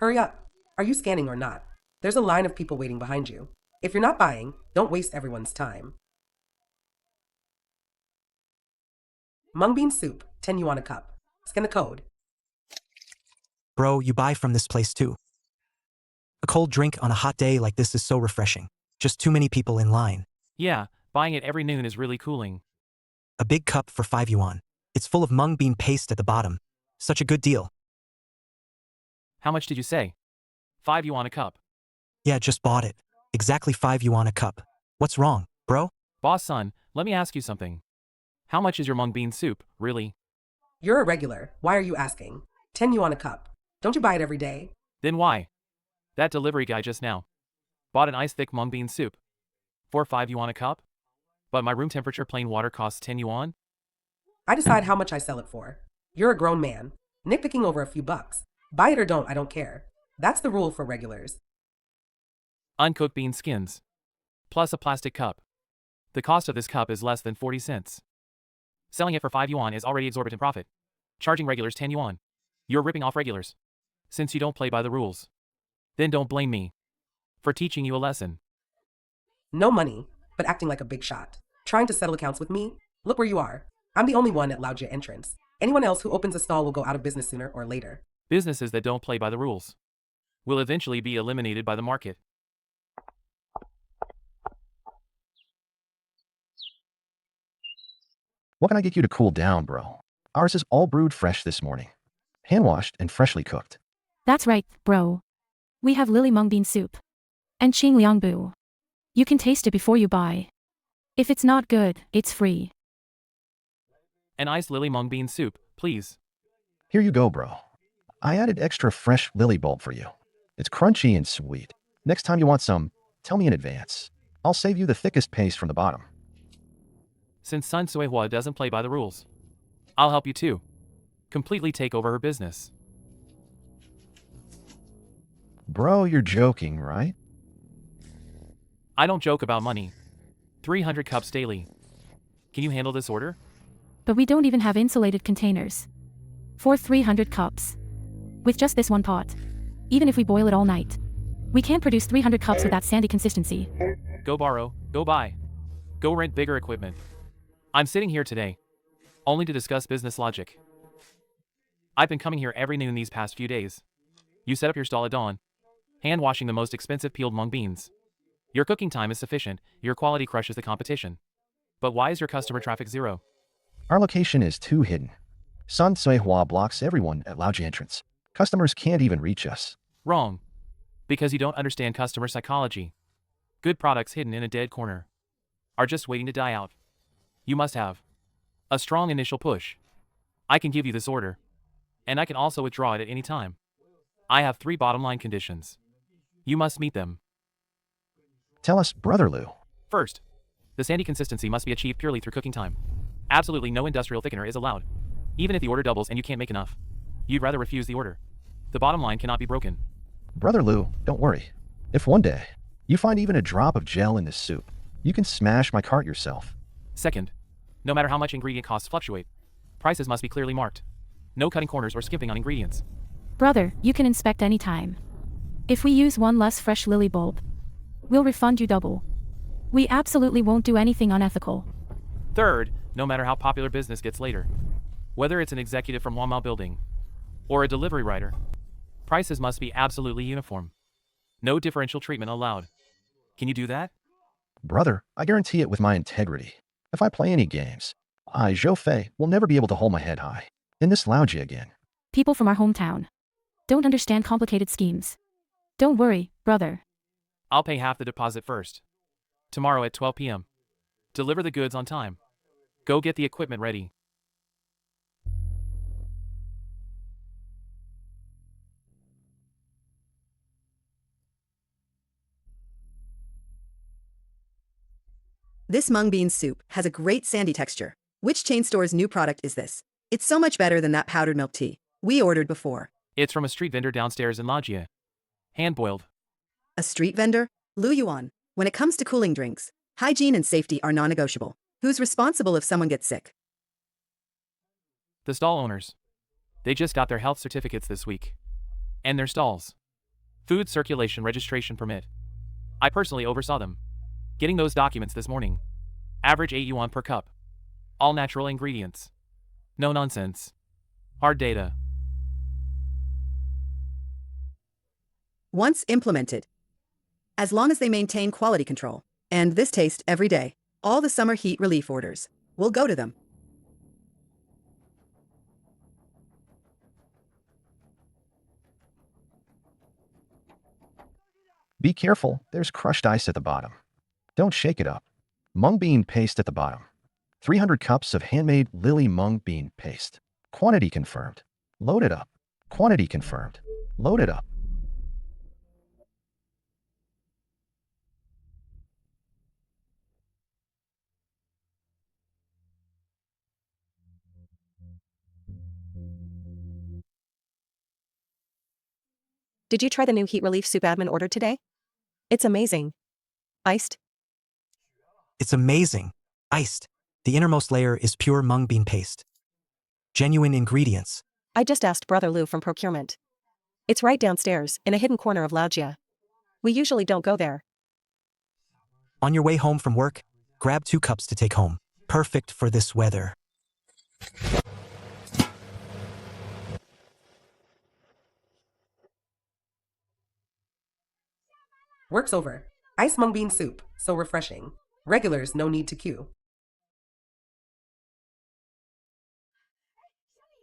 Hurry up. Are you scanning or not? There's a line of people waiting behind you. If you're not buying, don't waste everyone's time. Mung bean soup, 10 yuan a cup. Scan the code. Bro, you buy from this place too. A cold drink on a hot day like this is so refreshing. Just too many people in line. Yeah, buying it every noon is really cooling. A big cup for 5 yuan. It's full of mung bean paste at the bottom. Such a good deal. How much did you say? 5 yuan a cup. Yeah, just bought it. Exactly 5 yuan a cup. What's wrong, bro? Boss son, let me ask you something. How much is your mung bean soup, really? You're a regular. Why are you asking? 10 yuan a cup. Don't you buy it every day? Then why? That delivery guy just now bought an ice-thick mung bean soup for 5 yuan a cup? But my room temperature plain water costs 10 yuan? I decide how much I sell it for. You're a grown man. Nitpicking over a few bucks. Buy it or don't, I don't care. That's the rule for regulars. Uncooked bean skins. Plus a plastic cup. The cost of this cup is less than 40 cents. Selling it for 5 yuan is already exorbitant profit. Charging regulars 10 yuan. You're ripping off regulars. Since you don't play by the rules. Then don't blame me for teaching you a lesson. No money, but acting like a big shot. Trying to settle accounts with me? Look where you are. I'm the only one at Laojia entrance. Anyone else who opens a stall will go out of business sooner or later. Businesses that don't play by the rules will eventually be eliminated by the market. What can I get you to cool down, bro? Ours is all brewed fresh this morning. Hand-washed and freshly cooked. That's right, bro. We have lily mung bean soup. And Qing Liang Bu. You can taste it before you buy. If it's not good, it's free. An iced lily mung bean soup, please. Here you go, bro. I added extra fresh lily bulb for you. It's crunchy and sweet. Next time you want some, tell me in advance. I'll save you the thickest paste from the bottom. Since Sun Suihua doesn't play by the rules, I'll help you too. Completely take over her business. Bro, you're joking, right? I don't joke about money. 300 cups daily. Can you handle this order? But we don't even have insulated containers. For 300 cups. With just this one pot. Even if we boil it all night. We can't produce 300 cups with that sandy consistency. Go borrow, go buy. Go rent bigger equipment. I'm sitting here today only to discuss business logic. I've been coming here every noon these past few days. You set up your stall at dawn, hand washing the most expensive peeled mung beans. Your cooking time is sufficient, your quality crushes the competition. But why is your customer traffic zero? Our location is too hidden. Sun Suihua blocks everyone at Laojia entrance. Customers can't even reach us. Wrong. Because you don't understand customer psychology. Good products hidden in a dead corner are just waiting to die out. You must have a strong initial push. I can give you this order. And I can also withdraw it at any time. I have 3 bottom line conditions. You must meet them. Tell us, Brother Lu. First, the sandy consistency must be achieved purely through cooking time. Absolutely no industrial thickener is allowed. Even if the order doubles and you can't make enough, you'd rather refuse the order. The bottom line cannot be broken. Brother Lu, don't worry. If one day you find even a drop of gel in this soup, you can smash my cart yourself. Second, no matter how much ingredient costs fluctuate, prices must be clearly marked. No cutting corners or skimping on ingredients. Brother, you can inspect anytime. If we use one less fresh lily bulb, we'll refund you double. We absolutely won't do anything unethical. Third, no matter how popular business gets later, whether it's an executive from Wanmao Building or a delivery rider, prices must be absolutely uniform. No differential treatment allowed. Can you do that? Brother, I guarantee it with my integrity. If I play any games, I, Zhou Fei, will never be able to hold my head high in this Laojia again. People from our hometown don't understand complicated schemes. Don't worry, brother. I'll pay half the deposit first. Tomorrow at 12 p.m. Deliver the goods on time. Go get the equipment ready. This mung bean soup has a great sandy texture. Which chain store's new product is this? It's so much better than that powdered milk tea we ordered before. It's from a street vendor downstairs in Laojia. Hand-boiled. A street vendor? Lu Yuan. When it comes to cooling drinks, hygiene and safety are non-negotiable. Who's responsible if someone gets sick? The stall owners. They just got their health certificates this week. And their stalls Food circulation registration permit. I personally oversaw them. Getting those documents this morning. Average 8 yuan per cup. All natural ingredients. No nonsense. Hard data. Once implemented, as long as they maintain quality control, and this taste every day, all the summer heat relief orders will go to them. Be careful, there's crushed ice at the bottom. Don't shake it up. Mung bean paste at the bottom. 300 cups of handmade lily mung bean paste. Quantity confirmed. Load it up. Quantity confirmed. Load it up. Did you try the new heat relief soup admin ordered today? It's amazing. Iced? It's amazing. Iced. The innermost layer is pure mung bean paste. Genuine ingredients. I just asked Brother Lou from procurement. It's right downstairs, in a hidden corner of Laojia. We usually don't go there. On your way home from work, grab 2 cups to take home. Perfect for this weather. Work's over. Ice mung bean soup, so refreshing. Regulars, no need to queue.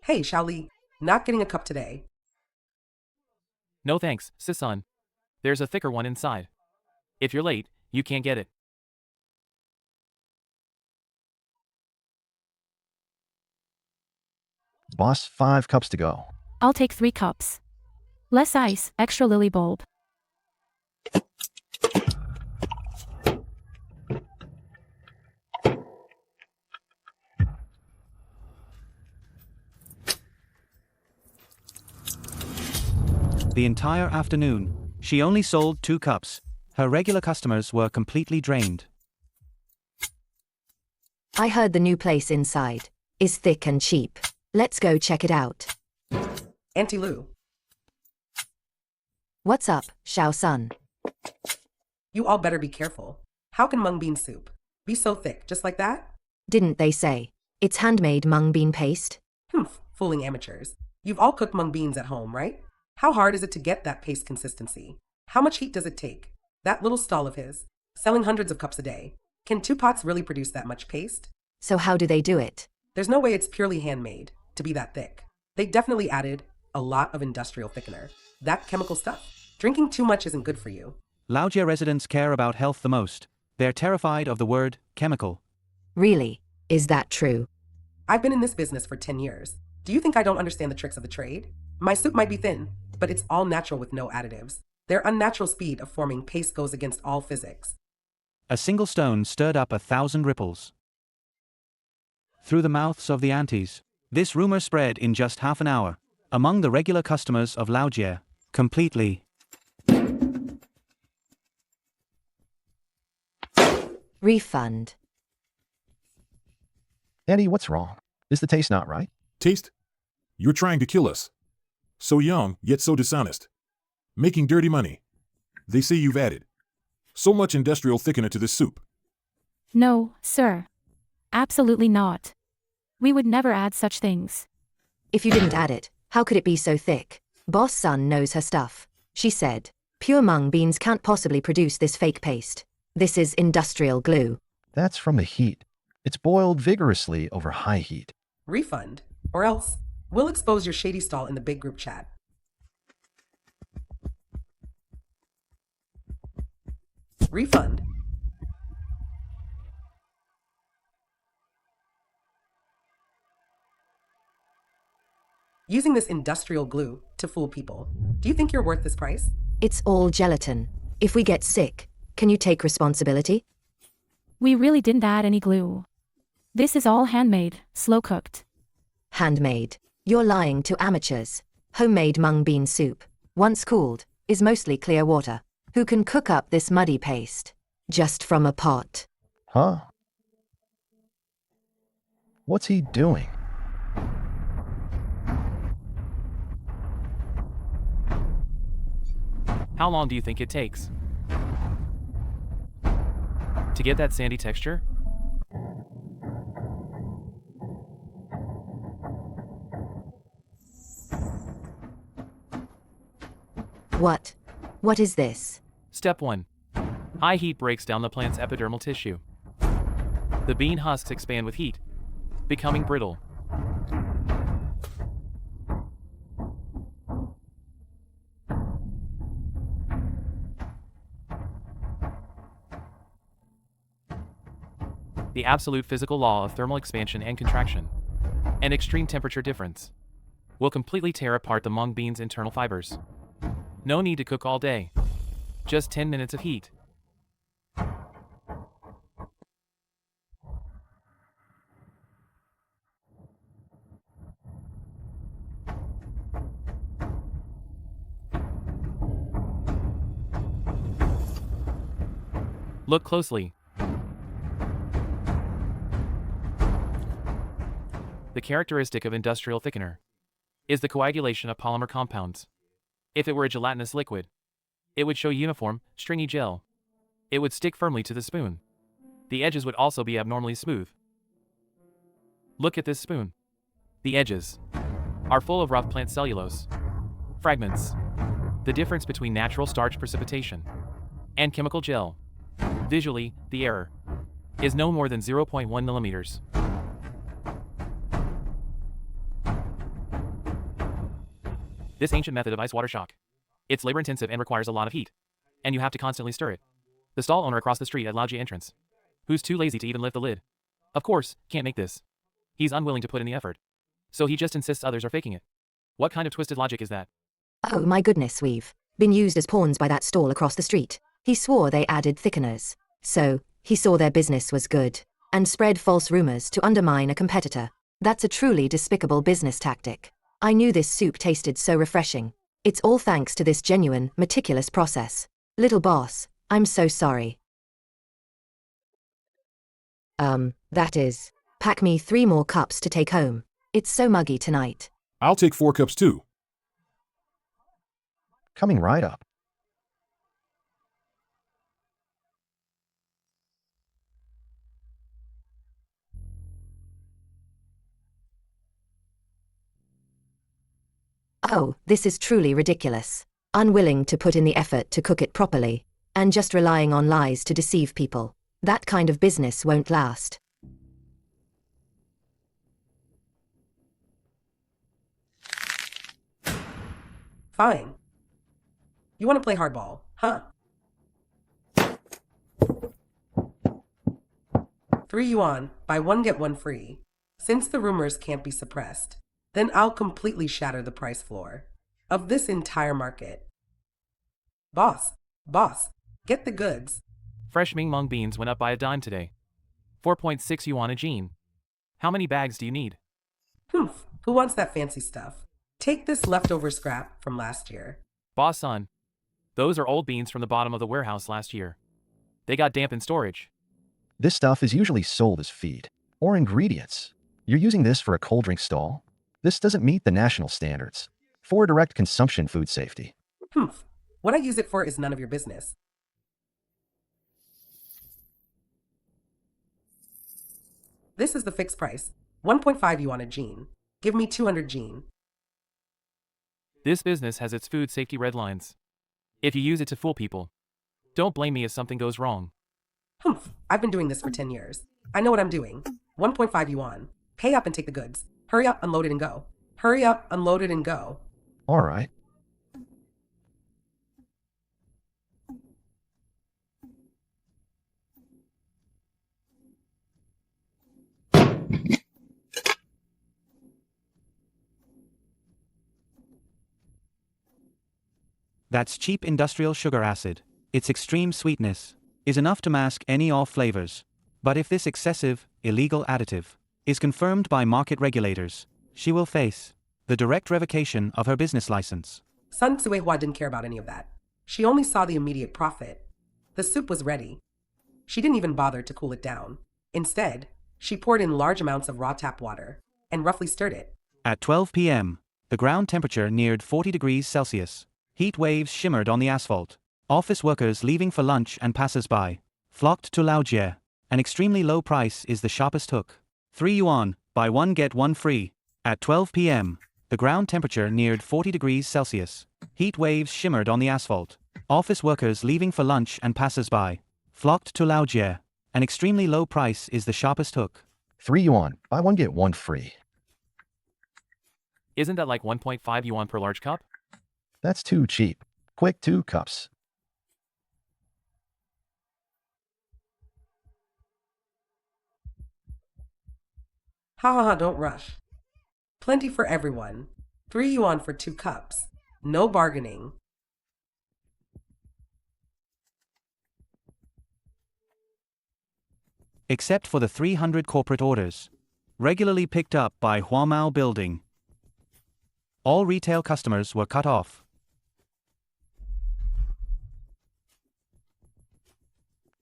Hey, Shaoli, not getting a cup today. No thanks, Sisun. There's a thicker one inside. If you're late, you can't get it. Boss, 5 cups to go. I'll take 3 cups. Less ice, extra lily bulb. The entire afternoon, she only sold 2 cups. Her regular customers were completely drained. I heard the new place inside is thick and cheap. Let's go check it out. Auntie Lou, What's up, Xiao Sun? you all better be careful. How can mung bean soup be so thick, just like that? Didn't they say it's handmade mung bean paste? Humph, fooling amateurs. You've all cooked mung beans at home, right? How hard is it to get that paste consistency? How much heat does it take? That little stall of his, selling hundreds of cups a day. Can 2 pots really produce that much paste? So how do they do it? There's no way it's purely handmade to be that thick. They definitely added a lot of industrial thickener. That chemical stuff. Drinking too much isn't good for you. Laojia residents care about health the most. They're terrified of the word chemical. Really? Is that true? I've been in this business for 10 years. Do you think I don't understand the tricks of the trade? My soup might be thin, but it's all natural with no additives. Their unnatural speed of forming paste goes against all physics. A single stone stirred up 1,000 ripples. Through the mouths of the aunties, this rumor spread in just half an hour, among the regular customers of Laojia, completely. Refund. Eddie, what's wrong? Is the taste not right? Taste? You're trying to kill us. So young, yet so dishonest. Making dirty money. They say you've added so much industrial thickener to this soup. No, sir. Absolutely not. We would never add such things. If you didn't add it, how could it be so thick? Boss Sun knows her stuff. She said, pure mung beans can't possibly produce this fake paste. This is industrial glue. That's from the heat. It's boiled vigorously over high heat. Refund, or else we'll expose your shady stall in the big group chat. Refund. Using this industrial glue to fool people. Do you think you're worth this price? It's all gelatin. If we get sick, can you take responsibility? We really didn't add any glue. This is all handmade, slow cooked. Handmade. You're lying to amateurs. Homemade mung bean soup, once cooled, is mostly clear water. Who can cook up this muddy paste? Just from a pot. Huh? What's he doing? How long do you think it takes to get that sandy texture? What is this? Step 1. High heat breaks down the plant's epidermal tissue. The bean husks expand with heat, becoming brittle. The absolute physical law of thermal expansion and contraction, and extreme temperature difference, will completely tear apart the mung bean's internal fibers. No need to cook all day. Just 10 minutes of heat. Look closely. The characteristic of industrial thickener is the coagulation of polymer compounds. If it were a gelatinous liquid, it would show uniform, stringy gel. It would stick firmly to the spoon. The edges would also be abnormally smooth. Look at this spoon. The edges are full of rough plant cellulose fragments. The difference between natural starch precipitation and chemical gel. Visually, the error is no more than 0.1 millimeters. This ancient method of ice water shock. It's labor intensive and requires a lot of heat. And you have to constantly stir it. The stall owner across the street at Laojia entrance, who's too lazy to even lift the lid, of course, can't make this. He's unwilling to put in the effort. So he just insists others are faking it. What kind of twisted logic is that? Oh my goodness, we've been used as pawns by that stall across the street. He swore they added thickeners. So, he saw their business was good, and spread false rumors to undermine a competitor. That's a truly despicable business tactic. I knew this soup tasted so refreshing. It's all thanks to this genuine, meticulous process. Little boss, I'm so sorry. That is, pack me 3 more cups to take home. It's so muggy tonight. I'll take 4 cups too. Coming right up. Oh, this is truly ridiculous. Unwilling to put in the effort to cook it properly, and just relying on lies to deceive people. That kind of business won't last. Fine. You want to play hardball, huh? 3 yuan, buy 1 get 1 free. Since the rumors can't be suppressed, then I'll completely shatter the price floor of this entire market. Boss, get the goods. Fresh Ming mung beans went up by a dime today. 4.6 yuan a jean. How many bags do you need? Humph, who wants that fancy stuff? Take this leftover scrap from last year. Boss son, those are old beans from the bottom of the warehouse last year. They got damp in storage. This stuff is usually sold as feed or ingredients. You're using this for a cold drink stall? This doesn't meet the national standards for direct consumption food safety. Humph, what I use it for is none of your business. This is the fixed price. 1.5 yuan a jean. Give me 200 jean. This business has its food safety red lines. If you use it to fool people, don't blame me if something goes wrong. Humph, I've been doing this for 10 years. I know what I'm doing. 1.5 yuan. Pay up and take the goods. Hurry up, unload it and go. Hurry up, unload it and go. All right. That's cheap industrial sugar acid. Its extreme sweetness is enough to mask any off flavors. But if this excessive, illegal additive is confirmed by market regulators, she will face the direct revocation of her business license. Sun Tsuehua didn't care about any of that. She only saw the immediate profit. The soup was ready. She didn't even bother to cool it down. Instead, she poured in large amounts of raw tap water and roughly stirred it. At 12 p.m., the ground temperature neared 40 degrees Celsius. Heat waves shimmered on the asphalt. Office workers leaving for lunch and passers-by flocked to Laojie. An extremely low price is the sharpest hook. 3 yuan, buy one get one free. At 12 p.m., the ground temperature neared 40 degrees Celsius. Heat waves shimmered on the asphalt. Office workers leaving for lunch and passers-by flocked to Laojie. An extremely low price is the sharpest hook. 3 yuan, buy one get one free. Isn't that like 1.5 yuan per large cup? That's too cheap. Quick, 2 cups. Ha ha ha, don't rush. Plenty for everyone. 3 yuan for 2 cups. No bargaining. Except for the 300 corporate orders, regularly picked up by Huamao Building. All retail customers were cut off.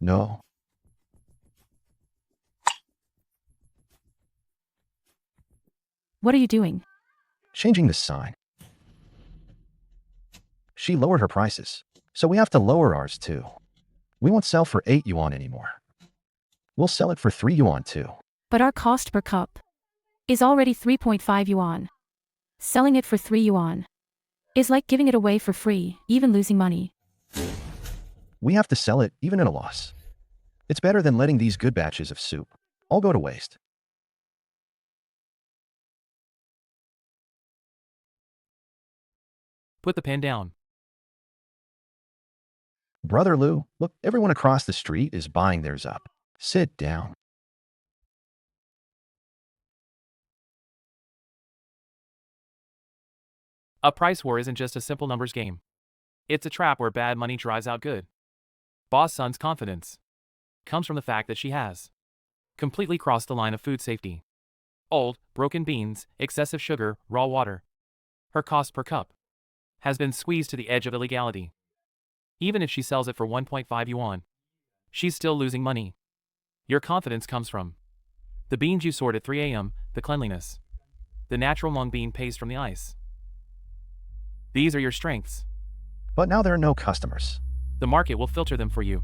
No. What are you doing? Changing the sign. She lowered her prices, so we have to lower ours too. We won't sell for 8 yuan anymore. We'll sell it for 3 yuan too. But our cost per cup is already 3.5 yuan. Selling it for 3 yuan is like giving it away for free, even losing money. We have to sell it even at a loss. It's better than letting these good batches of soup all go to waste. Put the pen down. Brother Lou, look, everyone across the street is buying theirs up. Sit down. A price war isn't just a simple numbers game. It's a trap where bad money drives out good. Boss Sun's confidence comes from the fact that she has completely crossed the line of food safety. Old, broken beans, excessive sugar, raw water. Her cost per cup has been squeezed to the edge of illegality. Even if she sells it for 1.5 yuan, she's still losing money. Your confidence comes from the beans you sort at 3 a.m., the cleanliness, the natural mung bean paste from the ice. These are your strengths. But now there are no customers. The market will filter them for you.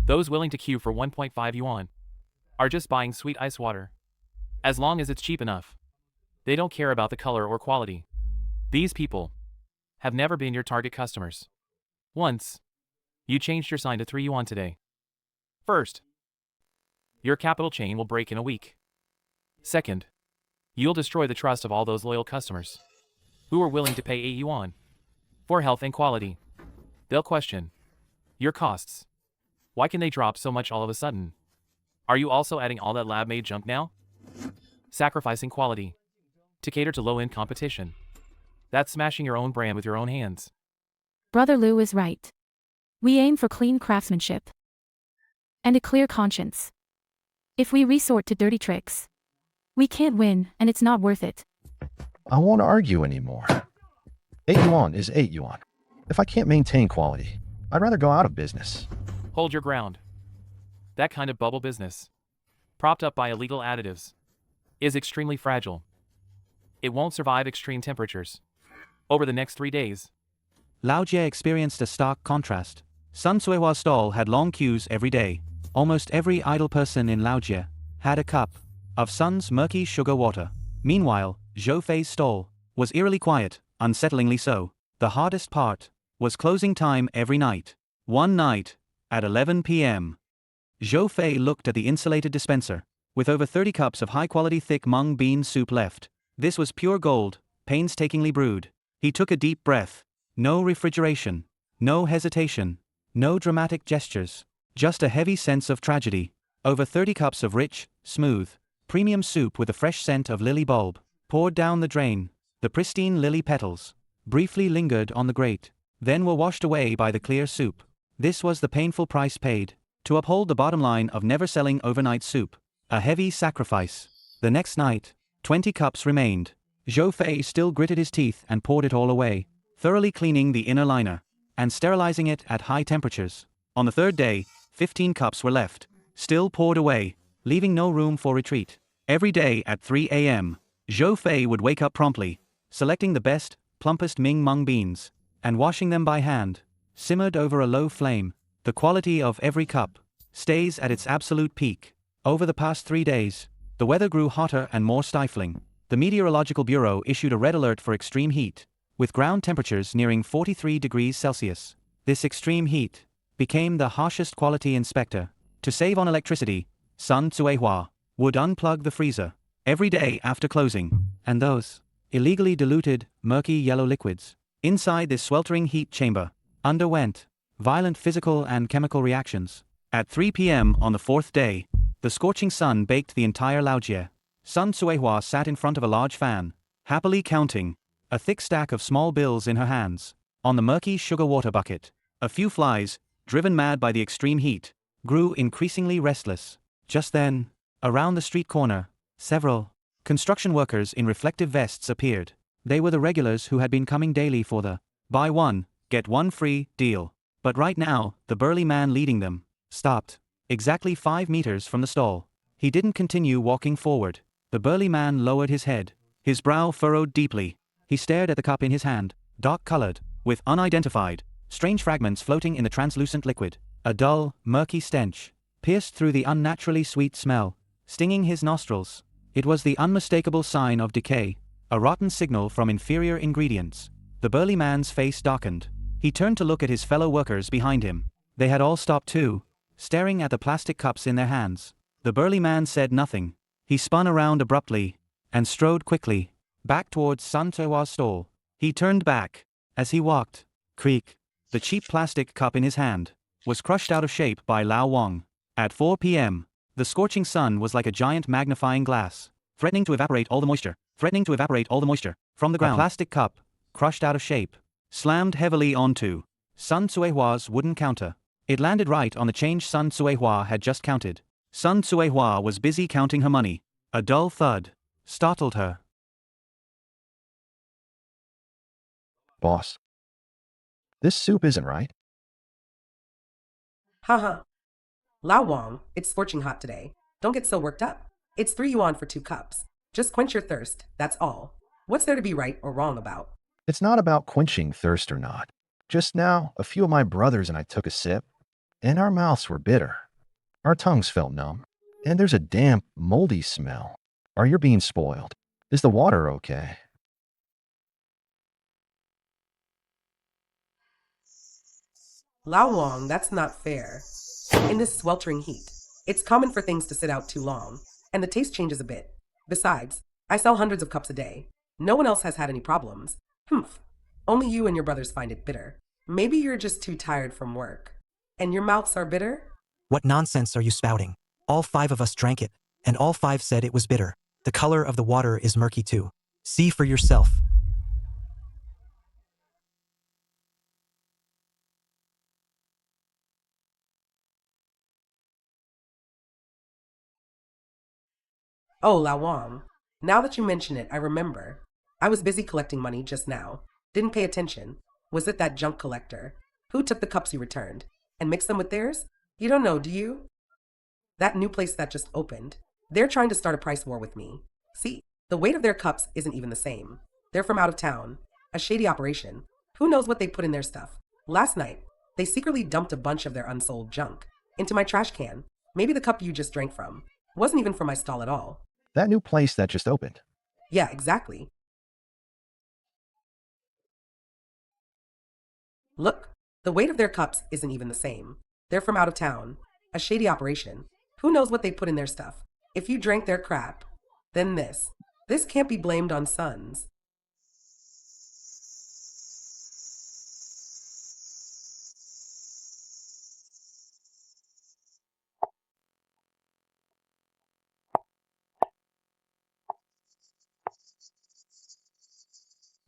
Those willing to queue for 1.5 yuan are just buying sweet ice water. As long as it's cheap enough, they don't care about the color or quality. These people have never been your target customers. Once, you changed your sign to 3 yuan today. First, your capital chain will break in a week. Second, you'll destroy the trust of all those loyal customers who are willing to pay 8 yuan for health and quality. They'll question your costs. Why can they drop so much all of a sudden? Are you also adding all that lab-made junk now? Sacrificing quality to cater to low-end competition. That's smashing your own brand with your own hands. Brother Lou is right. We aim for clean craftsmanship and a clear conscience. If we resort to dirty tricks, we can't win, and it's not worth it. I won't argue anymore. 8 yuan is 8 yuan. If I can't maintain quality, I'd rather go out of business. Hold your ground. That kind of bubble business, propped up by illegal additives, is extremely fragile. It won't survive extreme temperatures. Over the next 3 days, Laojie experienced a stark contrast. Sun Suihua's stall had long queues every day. Almost every idle person in Laojie had a cup of Sun's murky sugar water. Meanwhile, Zhou Fei's stall was eerily quiet, unsettlingly so. The hardest part was closing time every night. One night, at 11 p.m., Zhou Fei looked at the insulated dispenser, with over 30 cups of high-quality thick mung bean soup left. This was pure gold, painstakingly brewed. He took a deep breath. No refrigeration, no hesitation, no dramatic gestures, just a heavy sense of tragedy. Over 30 cups of rich, smooth, premium soup with a fresh scent of lily bulb, poured down the drain. The pristine lily petals briefly lingered on the grate, then were washed away by the clear soup. This was the painful price paid to uphold the bottom line of never selling overnight soup. A heavy sacrifice. The next night, 20 cups remained. Zhou Fei still gritted his teeth and poured it all away, thoroughly cleaning the inner liner and sterilizing it at high temperatures. On the third day, 15 cups were left, still poured away, leaving no room for retreat. Every day at 3 a.m., Zhou Fei would wake up promptly, selecting the best, plumpest Ming Mung beans, and washing them by hand, simmered over a low flame. The quality of every cup stays at its absolute peak. Over the past 3 days, the weather grew hotter and more stifling. The Meteorological Bureau issued a red alert for extreme heat, with ground temperatures nearing 43 degrees Celsius. This extreme heat became the harshest quality inspector. To save on electricity, Sun Tsuehua would unplug the freezer every day after closing, and those illegally diluted, murky yellow liquids inside this sweltering heat chamber underwent violent physical and chemical reactions. At 3 p.m. on the 4th day, the scorching sun baked the entire Laojie. Sun Tsuehua sat in front of a large fan, happily counting a thick stack of small bills in her hands. On the murky sugar water bucket, a few flies, driven mad by the extreme heat, grew increasingly restless. Just then, around the street corner, several construction workers in reflective vests appeared. They were the regulars who had been coming daily for the buy one, get one free deal. But right now, the burly man leading them stopped exactly 5 meters from the stall. He didn't continue walking forward. The burly man lowered his head, his brow furrowed deeply. He stared at the cup in his hand, dark-colored, with unidentified, strange fragments floating in the translucent liquid. A dull, murky stench pierced through the unnaturally sweet smell, stinging his nostrils. It was the unmistakable sign of decay, a rotten signal from inferior ingredients. The burly man's face darkened. He turned to look at his fellow workers behind him. They had all stopped too, staring at the plastic cups in their hands. The burly man said nothing. He spun around abruptly and strode quickly back towards Sun Tsuehua's stall. He turned back. As he walked, creak, the cheap plastic cup in his hand was crushed out of shape by Lao Wang. At 4 p.m., the scorching sun was like a giant magnifying glass, threatening to evaporate all the moisture from the ground. A plastic cup, crushed out of shape, slammed heavily onto Sun Tsuehua's wooden counter. It landed right on the change Sun Tsuehua had just counted. Sun Tsuehua was busy counting her money. A dull thud startled her. Boss, this soup isn't right. Haha. Lao Wang, it's scorching hot today. Don't get so worked up. It's 3 yuan for 2 cups. Just quench your thirst, that's all. What's there to be right or wrong about? It's not about quenching thirst or not. Just now, a few of my brothers and I took a sip, and our mouths were bitter. Our tongues felt numb, and there's a damp, moldy smell. Are you being spoiled? Is the water okay? Lao Wang, that's not fair. In this sweltering heat, it's common for things to sit out too long, and the taste changes a bit. Besides, I sell hundreds of cups a day. No one else has had any problems. Humph. Only you and your brothers find it bitter. Maybe you're just too tired from work. And your mouths are bitter? What nonsense are you spouting? All 5 of us drank it, and all 5 said it was bitter. The color of the water is murky too. See for yourself. Oh, Lao Wang. Now that you mention it, I remember. I was busy collecting money just now. Didn't pay attention. Was it that junk collector? Who took the cups you returned and mixed them with theirs? You don't know, do you? That new place that just opened. They're trying to start a price war with me. See, the weight of their cups isn't even the same. They're from out of town. A shady operation. Who knows what they put in their stuff? Last night, they secretly dumped a bunch of their unsold junk into my trash can. Maybe the cup you just drank from wasn't even from my stall at all. That new place that just opened. Yeah, exactly. Look, the weight of their cups isn't even the same. They're from out of town. A shady operation. Who knows what they put in their stuff? If you drank their crap, then this. This can't be blamed on Suns.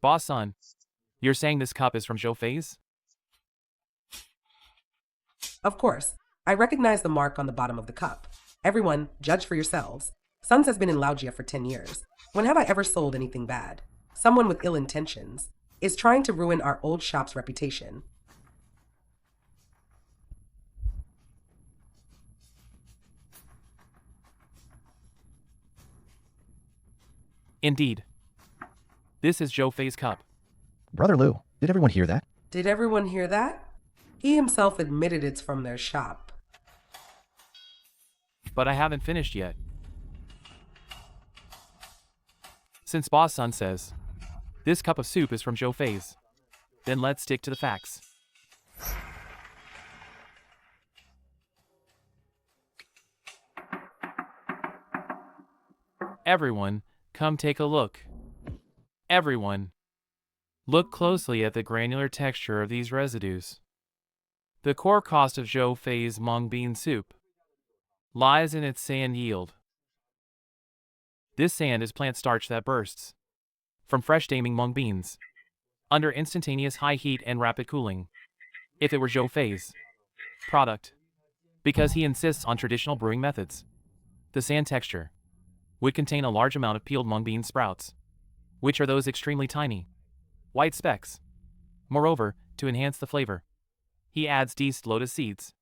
Boss Sun, you're saying this cup is from Zhou Fei's? Of course, I recognize the mark on the bottom of the cup. Everyone, judge for yourselves. Suns has been in Laojie for 10 years. When have I ever sold anything bad? Someone with ill intentions is trying to ruin our old shop's reputation. Indeed. This is Zhou Fei's cup. Brother Lou, did everyone hear that? Did everyone hear that? He himself admitted it's from their shop. But I haven't finished yet. Since Boss Sun says, this cup of soup is from Zhou Fei's, then let's stick to the facts. Everyone, come take a look. Everyone, look closely at the granular texture of these residues. The core cost of Zhou Fei's mung bean soup lies in its sand yield. This sand is plant starch that bursts from fresh steaming mung beans under instantaneous high heat and rapid cooling. If it were Zhou Fei's product, because he insists on traditional brewing methods, the sand texture would contain a large amount of peeled mung bean sprouts, which are those extremely tiny white specks. Moreover, to enhance the flavor, he adds diced lotus seeds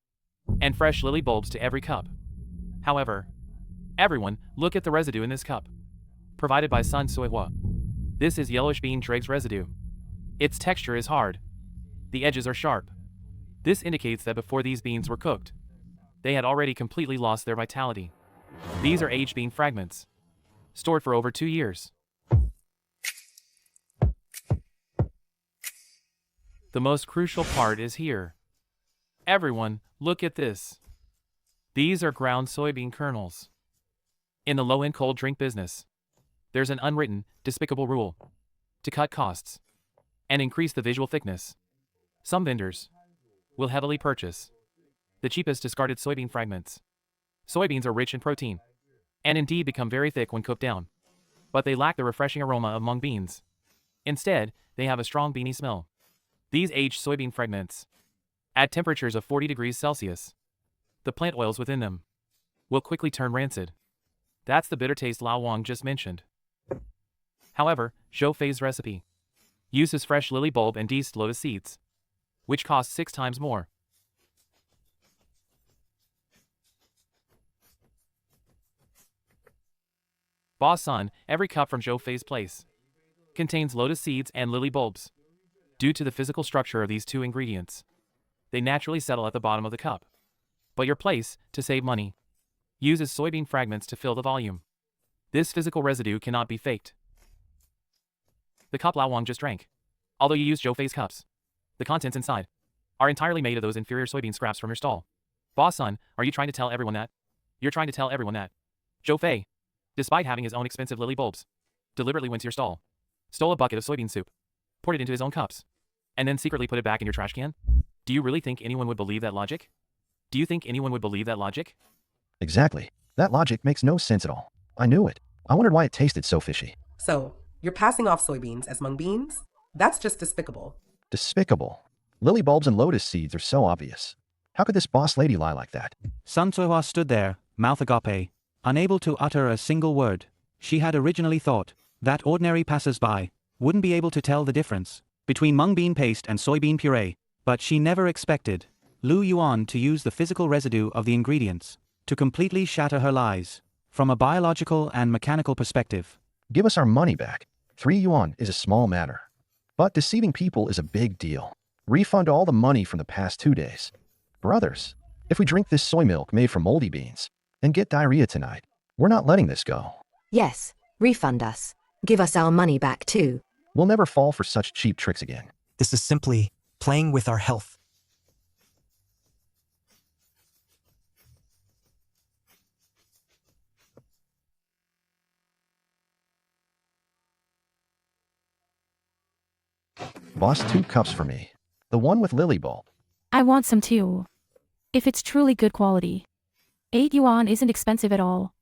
and fresh lily bulbs to every cup. However, everyone, look at the residue in this cup, provided by Sun Soihua. This is yellowish bean dregs residue. Its texture is hard. The edges are sharp. This indicates that before these beans were cooked, they had already completely lost their vitality. These are aged bean fragments, stored for over 2 years. The most crucial part is here. Everyone, look at this. These are ground soybean kernels. In the low-end cold drink business, there's an unwritten, despicable rule to cut costs and increase the visual thickness. Some vendors will heavily purchase the cheapest discarded soybean fragments. Soybeans are rich in protein and indeed become very thick when cooked down, but they lack the refreshing aroma of mung beans. Instead, they have a strong beany smell. These aged soybean fragments, at temperatures of 40 degrees Celsius, the plant oils within them will quickly turn rancid. That's the bitter taste Lao Wang just mentioned. However, Zhou Fei's recipe uses fresh lily bulb and diced lotus seeds, which cost 6 times more. Boss Sun, every cup from Zhou Fei's place contains lotus seeds and lily bulbs. Due to the physical structure of these two ingredients, they naturally settle at the bottom of the cup. But your place, to save money, uses soybean fragments to fill the volume. This physical residue cannot be faked. The cup Lao Wang just drank, although you used Zhou Fei's cups, the contents inside are entirely made of those inferior soybean scraps from your stall. Boss Sun, are you trying to tell everyone that? You're trying to tell everyone that Zhou Fei, despite having his own expensive lily bulbs, deliberately went to your stall, stole a bucket of soybean soup, poured it into his own cups, and then secretly put it back in your trash can? Do you really think anyone would believe that logic? Do you think anyone would believe that logic? Exactly. That logic makes no sense at all. I knew it. I wondered why it tasted so fishy. So, you're passing off soybeans as mung beans? That's just despicable. Despicable. Lily bulbs and lotus seeds are so obvious. How could this boss lady lie like that? Sun Soihua stood there, mouth agape, unable to utter a single word. She had originally thought that ordinary passers-by wouldn't be able to tell the difference between mung bean paste and soybean puree, but she never expected Lu Yuan to use the physical residue of the ingredients to completely shatter her lies from a biological and mechanical perspective. Give us our money back. 3 yuan is a small matter. But deceiving people is a big deal. Refund all the money from the past 2 days. Brothers, if we drink this soy milk made from moldy beans and get diarrhea tonight, we're not letting this go. Yes, refund us. Give us our money back too. We'll never fall for such cheap tricks again. This is simply playing with our health. Boss, 2 cups for me. The one with lily bulb. I want some too. If it's truly good quality. 8 yuan isn't expensive at all.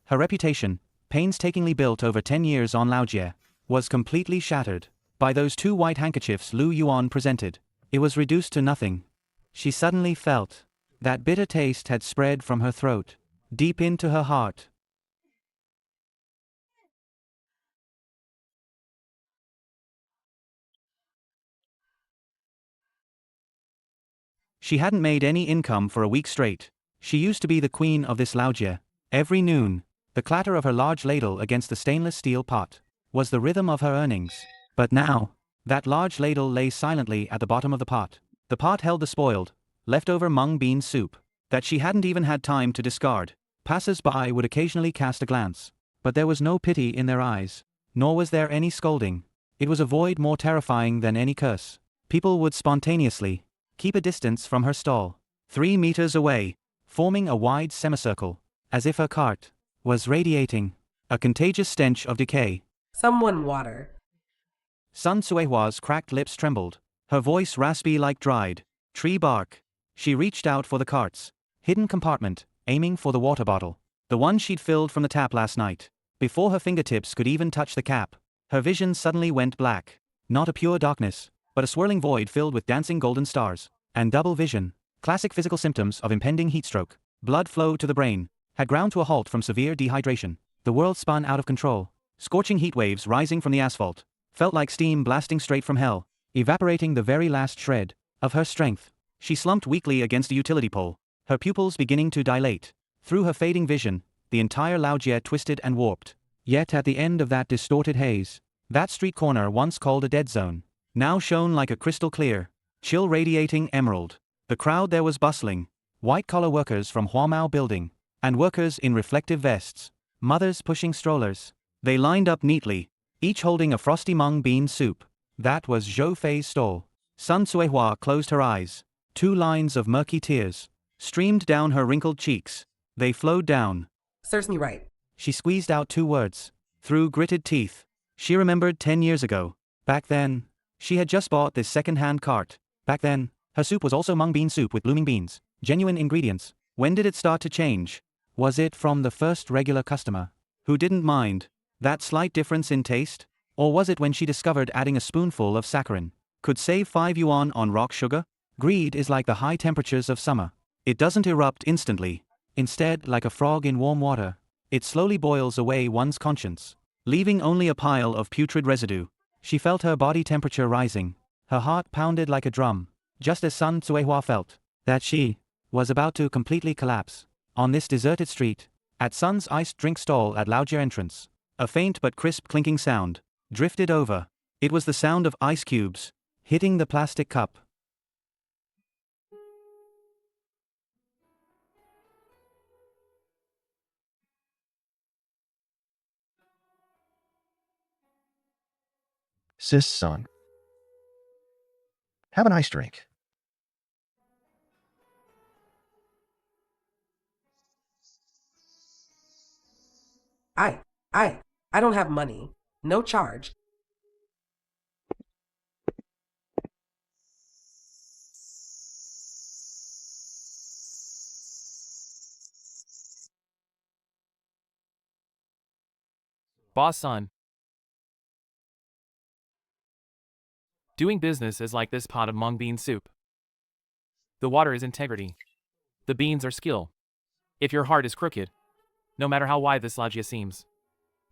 Her reputation, painstakingly built over 10 years on Laojie, was completely shattered by those 2 white handkerchiefs Lu Yuan presented. It was reduced to nothing. She suddenly felt that bitter taste had spread from her throat, deep into her heart. She hadn't made any income for a week straight. She used to be the queen of this Laojie. Every noon, the clatter of her large ladle against the stainless steel pot was the rhythm of her earnings. But now, That large ladle lay silently at the bottom of the pot. The pot held the spoiled, leftover mung bean soup that she hadn't even had time to discard. Passers-by would occasionally cast a glance, but there was no pity in their eyes, nor was there any scolding. It was a void more terrifying than any curse. People would spontaneously keep a distance from her stall, 3 meters away, forming a wide semicircle, as if her cart was radiating a contagious stench of decay. Someone water. Sun Suehua's cracked lips trembled, her voice raspy like dried tree bark. She reached out for the cart's hidden compartment, aiming for the water bottle, the one she'd filled from the tap last night. Before her fingertips could even touch the cap, her vision suddenly went black. Not a pure darkness, but a swirling void filled with dancing golden stars. And double vision, classic physical symptoms of impending heatstroke. Blood flow to the brain had ground to a halt from severe dehydration. The world spun out of control. Scorching heat waves rising from the asphalt felt like steam blasting straight from hell, evaporating the very last shred of her strength. She slumped weakly against a utility pole, her pupils beginning to dilate. Through her fading vision, the entire Laojie twisted and warped. Yet at the end of that distorted haze, that street corner once called a dead zone, now shone like a crystal clear, chill radiating emerald. The crowd there was bustling, white-collar workers from Huamao building, and workers in reflective vests, mothers pushing strollers. They lined up neatly, each holding a frosty mung bean soup. That was Zhou Fei's stall. Sun Suehua closed her eyes. 2 lines of murky tears streamed down her wrinkled cheeks. They flowed down. Serves me right. She squeezed out 2 words. Through gritted teeth. She remembered 10 years ago. Back then, she had just bought this second-hand cart. Back then, her soup was also mung bean soup with blooming beans. Genuine ingredients. When did it start to change? Was it from the first regular customer, who didn't mind that slight difference in taste? Or was it when she discovered adding a spoonful of saccharin could save 5 yuan on rock sugar? Greed is like the high temperatures of summer. It doesn't erupt instantly. Instead, like a frog in warm water, it slowly boils away one's conscience, leaving only a pile of putrid residue. She felt her body temperature rising. Her heart pounded like a drum, just as Sun Suehua felt that she was about to completely collapse. On this deserted street, at Sun's iced drink stall at Laojie entrance, a faint but crisp clinking sound drifted over. It was the sound of ice cubes hitting the plastic cup. Sis, son. Have an ice drink. I don't have money. No charge. Boss son. Doing business is like this pot of mung bean soup. The water is integrity. The beans are skill. If your heart is crooked, no matter how wide this Laojie seems,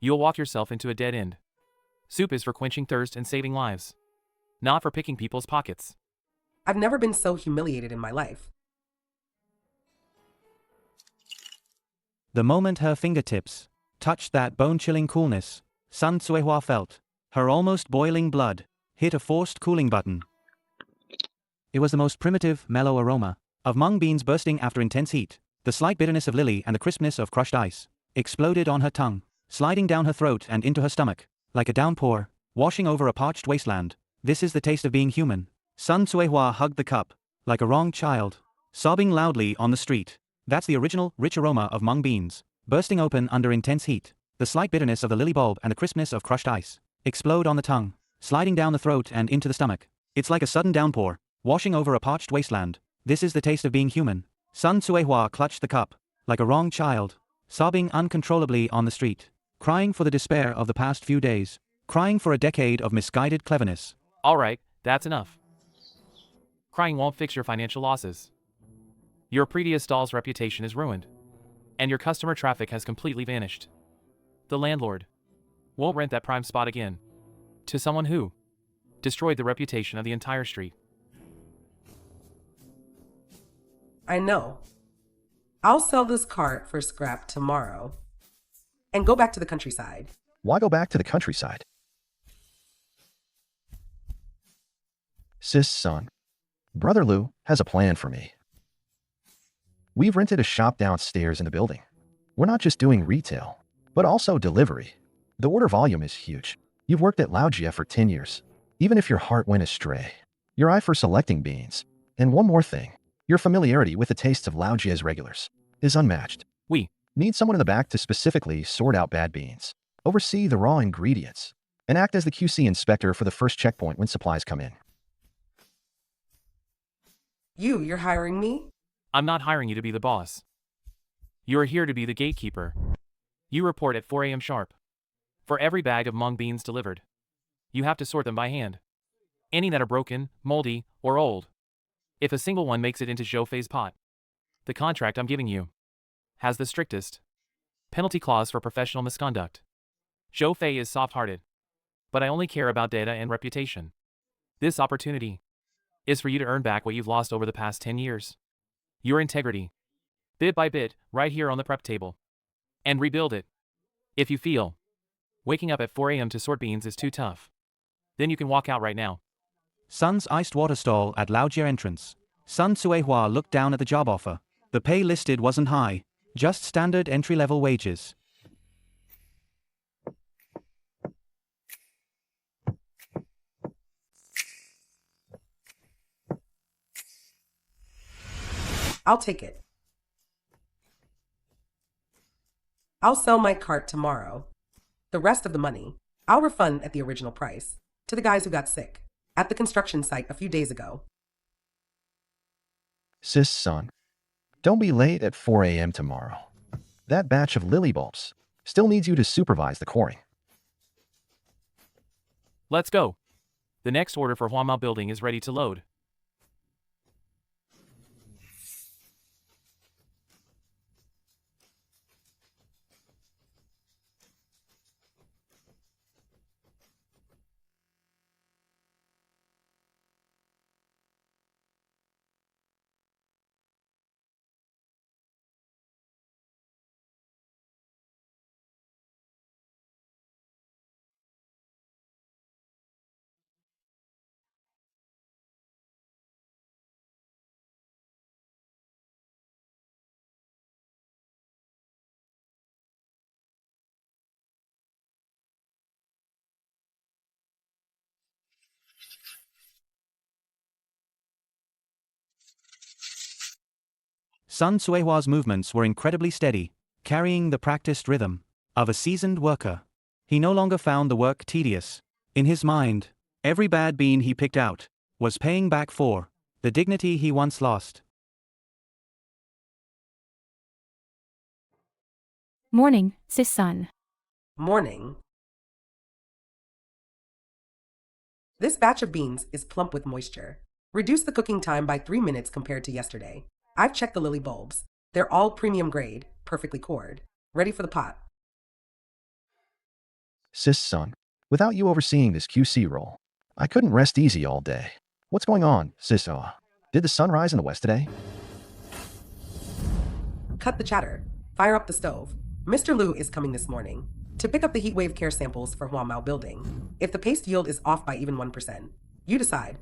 you'll walk yourself into a dead end. Soup is for quenching thirst and saving lives, not for picking people's pockets. I've never been so humiliated in my life. The moment her fingertips touched that bone-chilling coolness, Sun Suehua felt her almost boiling blood hit a forced cooling button. It was the most primitive, mellow aroma of mung beans bursting after intense heat. The slight bitterness of lily and the crispness of crushed ice exploded on her tongue, sliding down her throat and into her stomach, like a downpour, washing over a parched wasteland. This is the taste of being human. Sun Suehua hugged the cup, like a wronged child, sobbing loudly on the street. That's the original, rich aroma of mung beans, bursting open under intense heat. The slight bitterness of the lily bulb and the crispness of crushed ice explode on the tongue, sliding down the throat and into the stomach. It's like a sudden downpour, washing over a parched wasteland. This is the taste of being human. Sun Suehua clutched the cup, like a wronged child, sobbing uncontrollably on the street, crying for the despair of the past few days, crying for a decade of misguided cleverness. All right, that's enough. Crying won't fix your financial losses. Your previous stall's reputation is ruined, and your customer traffic has completely vanished. The landlord won't rent that prime spot again to someone who destroyed the reputation of the entire street. I know. I'll sell this cart for scrap tomorrow and go back to the countryside. Why go back to the countryside? Sis, son. Brother Lou has a plan for me. We've rented a shop downstairs in the building. We're not just doing retail, but also delivery. The order volume is huge. You've worked at Laugia for 10 years. Even if your heart went astray, your eye for selecting beans, and one more thing, your familiarity with the tastes of Laugia's regulars is unmatched. We Need someone in the back to specifically sort out bad beans, oversee the raw ingredients, and act as the QC inspector for the first checkpoint when supplies come in. You're hiring me? I'm not hiring you to be the boss. You are here to be the gatekeeper. You report at 4 a.m. sharp. For every bag of mung beans delivered, you have to sort them by hand. Any that are broken, moldy, or old. If a single one makes it into Zhou Fei's pot, the contract I'm giving you has the strictest penalty clause for professional misconduct. Zhou Fei is soft-hearted, but I only care about data and reputation. This opportunity is for you to earn back what you've lost over the past 10 years. Your integrity, bit by bit, right here on the prep table. And rebuild it. If you feel waking up at 4 a.m. to sort beans is too tough, then you can walk out right now. Sun's iced water stall at Laojia entrance. Sun Suehua looked down at the job offer. The pay listed wasn't high, just standard entry-level wages. I'll take it. I'll sell my cart tomorrow. The rest of the money, I'll refund at the original price to the guys who got sick at the construction site a few days ago. Sis, son. Don't be late at 4 a.m. tomorrow. That batch of lily bulbs still needs you to supervise the coring. Let's go. The next order for Huamao building is ready to load. Sun Suehua's movements were incredibly steady, carrying the practiced rhythm of a seasoned worker. He no longer found the work tedious. In his mind, every bad bean he picked out was paying back for the dignity he once lost. Morning, Sis Sun. Morning. This batch of beans is plump with moisture. Reduce the cooking time by 3 minutes compared to yesterday. I've checked the lily bulbs. They're all premium grade, perfectly cored, ready for the pot. Sis, son. Without you overseeing this QC role, I couldn't rest easy all day. What's going on, Sis? Did the sun rise in the west today? Cut the chatter. Fire up the stove. Mr. Liu is coming this morning to pick up the heatwave care samples for Huamao building. If the paste yield is off by even 1%, you decide.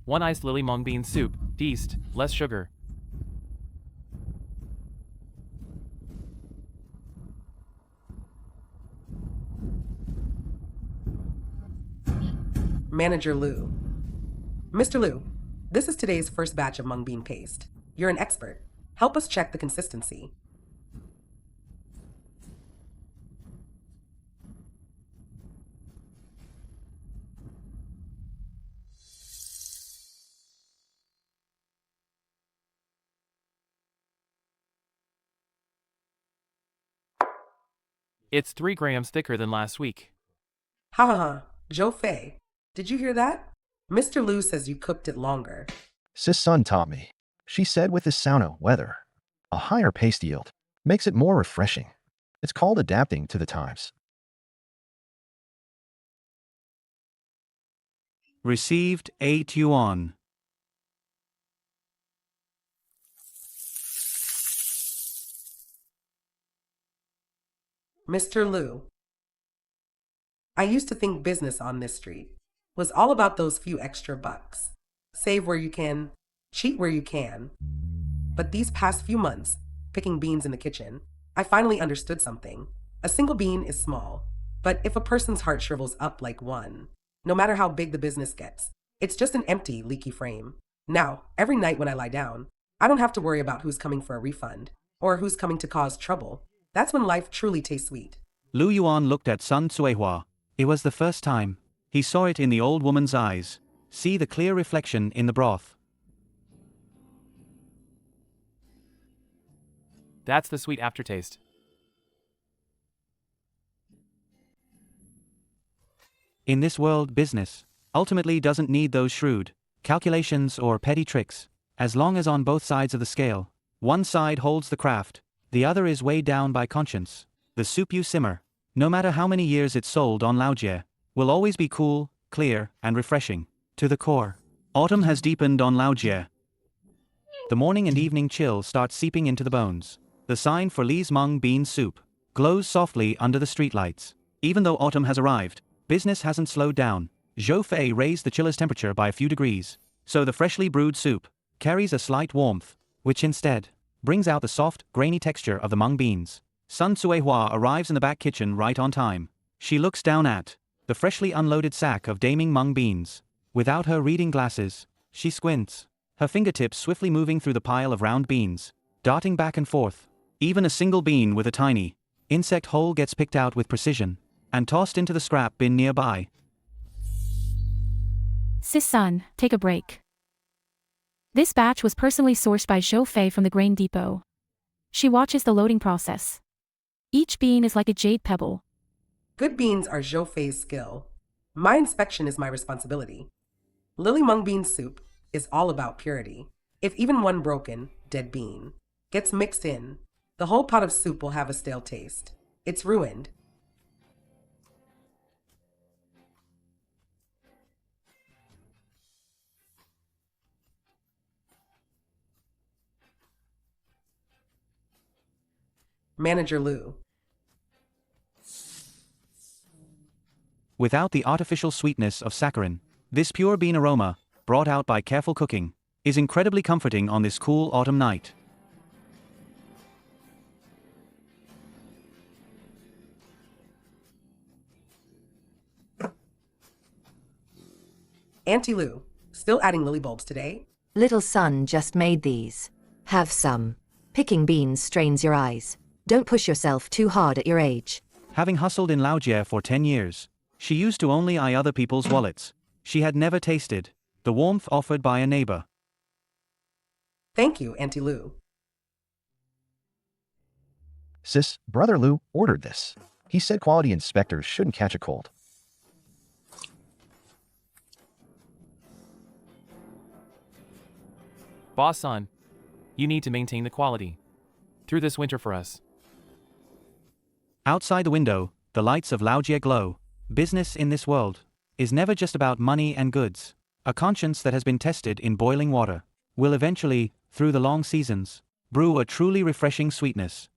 One iced lily mung bean soup, yeast, less sugar. Manager Liu. Mr. Liu, this is today's first batch of mung bean paste. You're an expert. Help us check the consistency. It's 3 grams thicker than last week. Ha ha ha. Zhou Fei, did you hear that? Mr. Liu says you cooked it longer. Sis, son taught me. She said with this sauna weather, a higher paste yield Makes it more refreshing. It's called adapting to the times. Received 8 yuan. Mr. Liu. I used to think business on this street was all about those few extra bucks. Save where you can, cheat where you can. But these past few months, picking beans in the kitchen, I finally understood something. A single bean is small, but if a person's heart shrivels up like one, no matter how big the business gets, it's just an empty, leaky frame. Now, every night when I lie down, I don't have to worry about who's coming for a refund or who's coming to cause trouble. That's when life truly tastes sweet. Lu Yuan looked at Sun Cuihua. It was the first time. He saw it in the old woman's eyes. See the clear reflection in the broth. That's the sweet aftertaste. In this world, business ultimately doesn't need those shrewd calculations or petty tricks. As long as on both sides of the scale, one side holds the craft, the other is weighed down by conscience. The soup you simmer, no matter how many years it's sold on Laojie, will always be cool, clear, and refreshing to the core. Autumn has deepened on Laojie. The morning and evening chill starts seeping into the bones. The sign for Li's mung bean soup glows softly under the streetlights. Even though autumn has arrived, business hasn't slowed down. Zhou Fei raised the chiller's temperature by a few degrees, so the freshly brewed soup carries a slight warmth, which instead brings out the soft, grainy texture of the mung beans. Sun Cuihua arrives in the back kitchen right on time. She looks down at the freshly unloaded sack of Daming mung beans. Without her reading glasses, she squints, her fingertips swiftly moving through the pile of round beans, darting back and forth. Even a single bean with a tiny insect hole gets picked out with precision and tossed into the scrap bin nearby. Sis Sun, take a break. This batch was personally sourced by Zhou Fei from the grain depot. She watches the loading process. Each bean is like a jade pebble. Good beans are Zhou Fei's skill. My inspection is my responsibility. Lily mung bean soup is all about purity. If even one broken, dead bean gets mixed in, the whole pot of soup will have a stale taste. It's ruined. Manager Liu. Without the artificial sweetness of saccharin, this pure bean aroma, brought out by careful cooking, is incredibly comforting on this cool autumn night. Auntie Liu, still adding lily bulbs today? Little son just made these. Have some. Picking beans strains your eyes. Don't push yourself too hard at your age. Having hustled in Laojie for 10 years, she used to only eye other people's wallets. She had never tasted the warmth offered by a neighbor. Thank you, Auntie Liu. Sis, Brother Liu ordered this. He said quality inspectors shouldn't catch a cold. Boss Sun, you need to maintain the quality through this winter for us. Outside the window, the lights of Laojie glow. Business in this world is never just about money and goods. A conscience that has been tested in boiling water will eventually, through the long seasons, brew a truly refreshing sweetness.